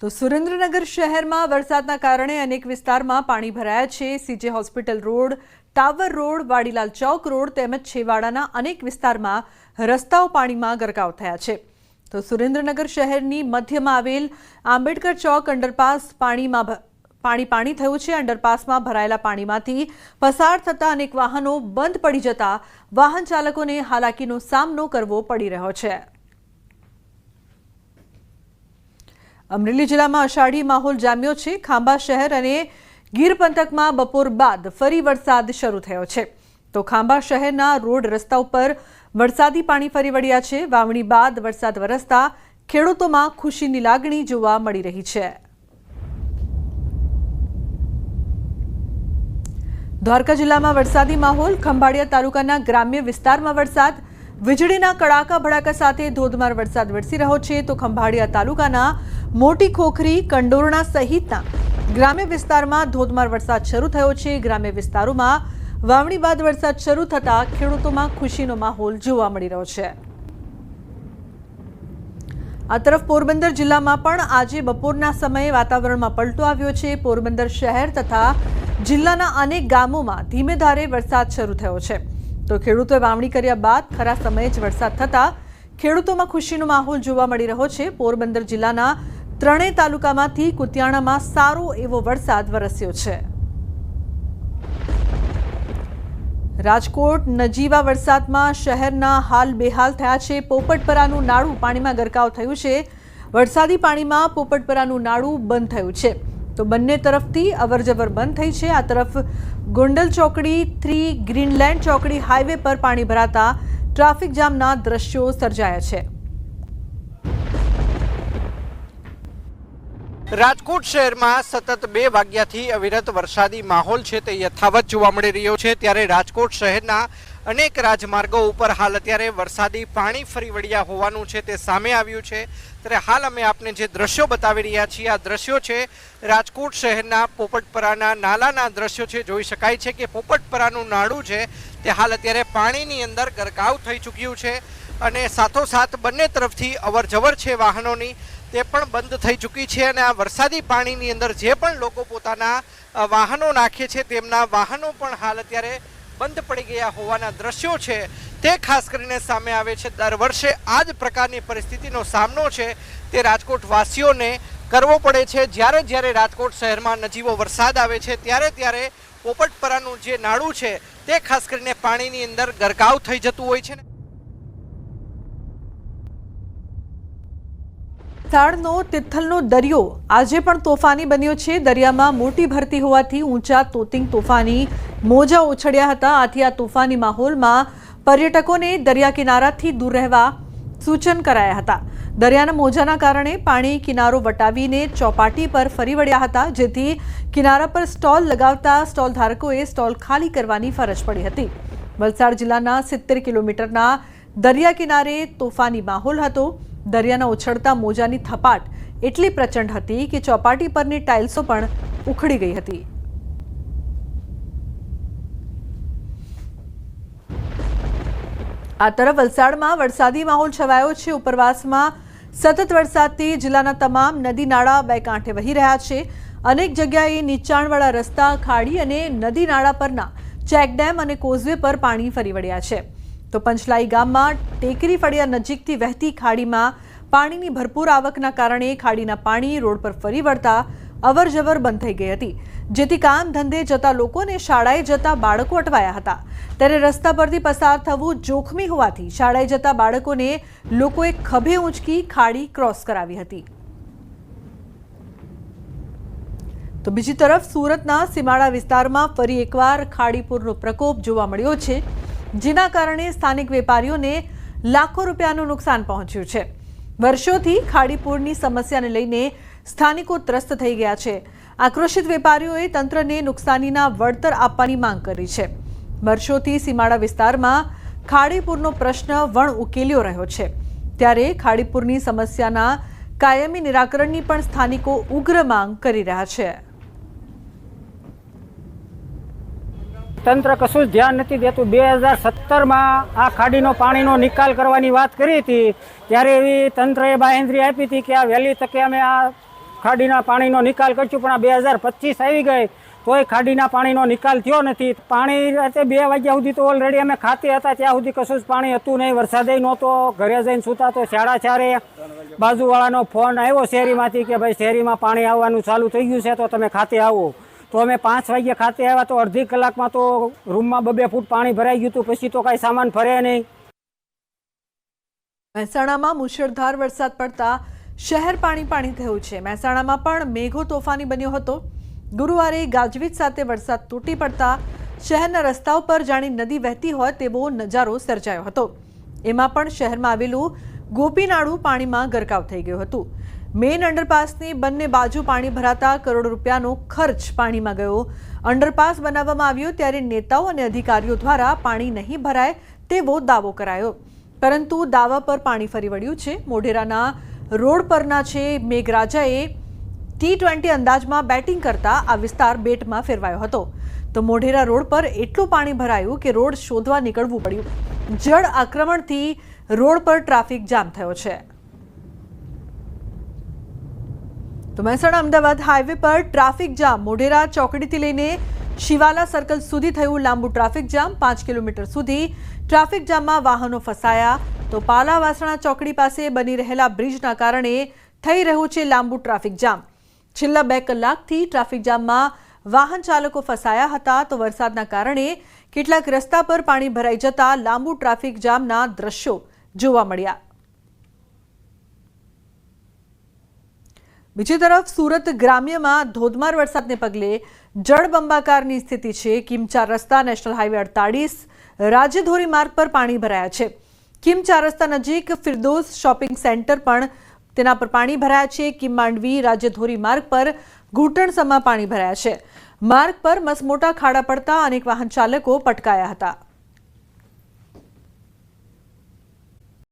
તો સુરેન્દ્રનગર શહેરમાં વરસાદના કારણે અનેક વિસ્તારમાં પાણી ભરાયા છે। CJ hospital road, tower road, Vadilal ચોક રોડ તેમજ છેવાડાના અનેક વિસ્તારમાં રસ્તાઓ પાણીમાં ગરકાવ થયા છે। તો સુરેન્દ્રનગર શહેરની મધ્યમાં આવેલ આંબેડકર ચોક અંડરપાસ પાણી થયું છે। અંડરપાસમાં ભરાયેલા પાણીમાંથી પસાર થતા અનેક વાહનો બંધ પડી જતા વાહન ચાલકોને હાલાકીનો સામનો કરવો પડી રહ્યો છે। અમરેલી જિલ્લામાં અષાઢી માહોલ જામ્યો છે। ખાંભા શહેર અને ગીર પંથકમાં બપોર બાદ ફરી વરસાદ શરૂ થયો છે। તો ખાંભા શહેરના રોડ રસ્તા ઉપર વરસાદી પાણી ફરી વળ્યા છે। વાવણી બાદ વરસાદ વરસતા ખેડૂતોમાં ખુશીની લાગણી જોવા મળી રહી છે। દ્વારકા જિલ્લામાં વરસાદી માહોલ। ખંભાળિયા તાલુકાના ગ્રામ્ય વિસ્તારમાં વરસાદ, વીજળીના કડાકા ભડાકા સાથે ધોધમાર વરસાદ વરસી રહ્યો છે। તો ખંભાળિયા તાલુકાના મોટી ખોખરી, કંડોરણા સહિતના ગ્રામ્ય વિસ્તારમાં ધોધમાર વરસાદ શરૂ થયો છે। ગ્રામ્ય વિસ્તારોમાં વાવણી બાદ વરસાદ શરૂ થતા ખેડૂતોમાં ખુશીનો માહોલ જોવા મળી રહ્યો છે। આ તરફ પોરબંદર જિલ્લામાં પણ આજે બપોરના સમયે વાતાવરણમાં પલટો આવ્યો છે। પોરબંદર શહેર તથા જિલ્લાના અનેક ગામોમાં ધીમે ધારે વરસાદ શરૂ થયો છે। તો ખેડૂતોએ વાવણી કર્યા બાદ ખરા સમયે જ વરસાદ થતા ખેડૂતોમાં ખુશીનો માહોલ જોવા મળી રહ્યો છે। પોરબંદર જિલ્લાના ત્રણેય તાલુકામાંથી કુતિયાણામાં સારો એવો વરસાદ વરસ્યો છે। રાજકોટ નજીવા વરસાદમાં શહેરના હાલ બેહાલ થયા છે। પોપટપરાનું નાળું પાણીમાં ગરકાવ થયું છે। વરસાદી પાણીમાં પોપટપરાનું નાળું બંધ થયું છે। તો બંને તરફથી અવરજવર બંધ થઈ છે। આ તરફ ગોંડલ ચોકડી 3 ગ્રીનલેન્ડ ચોકડી હાઈવે પર પાણી ભરાતા ટ્રાફિક જામના દ્રશ્યો સર્જાયા છે। રાજકોટ શહેરમાં સતત 2 વાગ્યાથી અવિરત વરસાદી માહોલ છે તે યથાવત જોવા મળી રહ્યો છે। ત્યારે રાજકોટ શહેરના અનેક રાજમાર્ગો ઉપર હાલ અત્યારે વરસાદી પાણી ફરી વળ્યા હોવાનું છે તે સામે આવ્યું છે। ત્યારે હાલ અમે આપને જે દ્રશ્યો બતાવી રહ્યા છીએ આ દ્રશ્યો છે રાજકોટ શહેરના પોપટપરાના નાલાના દ્રશ્યો છે। જોઈ શકાય છે કે પોપટપરાનું નાળું છે તે હાલ અત્યારે પાણીની અંદર ગરકાવ થઈ ચૂક્યું છે અને સાથોસાથ બંને તરફથી અવરજવર છે વાહનોની તે પણ બંધ થઈ ચૂકી છે। અને આ વરસાદી પાણીની અંદર જે પણ લોકો પોતાના વાહનો નાખે છે તેમના વાહનો પણ હાલ અત્યારે બંધ પડી ગયા હોવાના દ્રશ્યો છે તે ખાસ કરીને સામે આવે છે। દર વર્ષે આ જ પ્રકારની પરિસ્થિતિનો સામનો છે તે રાજકોટ વાસીઓને કરવો પડે છે। જ્યારે રાજકોટ શહેરમાં નજીવો વરસાદ આવે છે ત્યારે પોપટપરાનું જે નાળું છે તે ખાસ કરીને પાણીની અંદર ગરકાવ થઈ જતું હોય છે। વલસાડનો તિથલનો દરિયો આજે પણ તોફાની બન્યો છે। દરિયામાં મોટી ભરતી હોવાથી ઊંચા તોતિંગ તોફાની મોજા ઉછળ્યા હતા। આથી આ તોફાની માહોલમાં પર્યટકોને દરિયા કિનારાથી દૂર રહેવા સૂચન કરાયા હતા। દરિયાના મોજાના કારણે પાણી કિનારો વટાવીને ચોપાટી પર ફરી વળ્યા હતા, જેથી કિનારા પર સ્ટોલ લગાવતા સ્ટોલ ધારકોએ સ્ટોલ ખાલી કરવાની ફરજ પડી હતી। વલસાડ જિલ્લાના 70 કિલોમીટરના દરિયા કિનારે તોફાની માહોલ હતો। દરિયાના ઉછળતા મોજાની થપાટ એટલી પ્રચંડ હતી કે ચોપાટી પરની ટાઇલ્સો પણ ઉખડી ગઈ હતી। આ તરફ વલસાડમાં વરસાદી માહોલ છવાયો છે। ઉપરવાસમાં સતત વરસાદથી જિલ્લાના તમામ નદી નાળા બે કાંઠે વહી રહ્યા છે। અનેક જગ્યાએ નીચાણવાળા રસ્તા, ખાડી અને નદી નાળા પરના ચેકડેમ અને કોઝવે પર પાણી ફરી વળ્યા છે। તો પંચલાઈ ગામમાં ટેકરી ફળિયા નજીકથી વહેતી ખાડીમાં પાણીની ભરપૂર આવકના કારણે ખાડીના પાણી રોડ પર ફરી વળતા અવરજવર બંધ થઈ ગઈ હતી, જેથી કામ ધંધે જતા લોકો અને શાળાએ જતા બાળકો અટવાયા હતા। ત્યારે રસ્તા પરથી પસાર થવું જોખમી હોવાથી શાળાએ જતા બાળકોને લોકોએ ખભે ઊંચકી ખાડી ક્રોસ કરાવી હતી। તો બીજી તરફ સુરતના સીમાડા વિસ્તારમાં ફરી એકવાર ખાડીપૂરનો પ્રકોપ જોવા મળ્યો છે, જેના કારણે સ્થાનિક વેપારીઓને લાખો રૂપિયાનું નુકસાન પહોંચ્યું છે। વર્ષોથી ખાડીપૂરની સમસ્યાને લઈને સ્થાનિકો ત્રસ્ત થઈ ગયા છે। આક્રોશિત વેપારીઓએ તંત્રને નુકસાનીના વળતર આપવાની માંગ કરી છે। વર્ષોથી સીમાડા વિસ્તારમાં ખાડીપૂરનો પ્રશ્ન વણ ઉકેલ્યો રહ્યો છે, ત્યારે ખાડીપૂરની સમસ્યાના કાયમી નિરાકરણની પણ સ્થાનિકો ઉગ્ર માંગ કરી રહ્યા છે। તંત્ર કશું જ ધ્યાન નથી દેતું। 2017માં આ ખાડીનો પાણીનો નિકાલ કરવાની વાત કરી હતી, ત્યારે એવી તંત્રએ બાંહેધરી આપી હતી કે આ વહેલી તકે અમે આ ખાડીના પાણીનો નિકાલ કરશું, પણ આ 2025 આવી ગઈ તોય ખાડીના પાણીનો નિકાલ થયો નથી. પાણી રાતે 2 વાગ્યા સુધી તો ઓલરેડી અમે ખાતે હતા, ત્યાં સુધી કશું જ પાણી હતું નહીં. વરસાદે નહોતો, ઘરે જઈને સૂતા તો 4:30 બાજુવાળાનો ફોન આવ્યો શેરીમાંથી કે ભાઈ શેરીમાં પાણી આવવાનું ચાલુ થઈ ગયું છે તો તમે ખાતે આવો. તો અમે 5 વાગ્યે ખાતે આવ્યા તો અડધી કલાકમાં તો રૂમમાં 2 ફૂટ પાણી ભરાઈ ગયું હતું. પછી તો કાંઈ સામાન ફરે નહીં. મહેસાણામાં મુશળધાર વરસાદ પડતા શહેર પાણી થયું છે. મહેસાણામાં પણ મેઘો તોફાની બન્યો હતો. ગુરુવારે ગાજવીજ સાથે વરસાદ તૂટી પડતા શહેરના રસ્તાઓ પર જાણે નદી વહેતી હોય તેવો નજારો સર્જાયો હતો. એમાં પણ શહેરમાં આવેલું ગોપીનાળું પાણીમાં ગરકાવ થઈ ગયું હતું. મેઇન અંડરપાસની બંને બાજુ પાણી ભરાતા કરોડો રૂપિયાનો ખર્ચ પાણીમાં ગયો. અંડરપાસ બનાવવામાં આવ્યો ત્યારે નેતાઓ અને અધિકારીઓ દ્વારા પાણી નહીં ભરાય તેવો દાવો કરાયો, પરંતુ દાવા પર પાણી ફરી વળ્યું છે. મોઢેરાના રોડ પરના છે મેઘરાજાએ T20 અંદાજમાં બેટિંગ કરતા આ વિસ્તાર બેટમાં ફેરવાયો હતો. તો મોઢેરા રોડ પર એટલું પાણી ભરાયું કે રોડ શોધવા નીકળવું પડ્યું. જળ આક્રમણથી રોડ પર ટ્રાફિક જામ થયો છે. તો મહેસાણા અમદાવાદ હાઈવે પર ટ્રાફિક જામ. મોઢેરા ચોકડીથી લઈને શિવાલા સર્કલ સુધી થયું લાંબુ ટ્રાફિક જામ. 5 કિલોમીટર સુધી ટ્રાફિક જામમાં વાહનો ફસાયા. તો પાલા વાસણા ચોકડી પાસે બની રહેલા બ્રિજના કારણે થઈ રહ્યું છે લાંબુ ટ્રાફિક જામ. છેલ્લા 2 કલાકથી ટ્રાફિક જામમાં વાહન ચાલકો ફસાયા હતા. તો વરસાદના કારણે કેટલાક રસ્તા પર પાણી ભરાઈ જતા લાંબુ ટ્રાફિક જામના દ્રશ્યો જોવા મળ્યા. બીજી તરફ સુરત ગ્રામ્યમાં ધોધમાર વરસાદને પગલે જળબંબાકારની સ્થિતિ છે. કિમ 4 રસ્તા નેશનલ હાઈવે 48 રાજ્યધોરી માર્ગ પર પાણી ભરાયા છે. કિમ 4 રસ્તા નજીક ફિરદોસ શોપિંગ સેન્ટર પણ તેના પર પાણી ભરાયા છે. કિમ માંડવી રાજ્યધોરી માર્ગ પર ઘૂંટણસમાં પાણી ભરાયા છે. માર્ગ પર મસમોટા ખાડા પડતા અનેક વાહન ચાલકો પટકાયા હતા.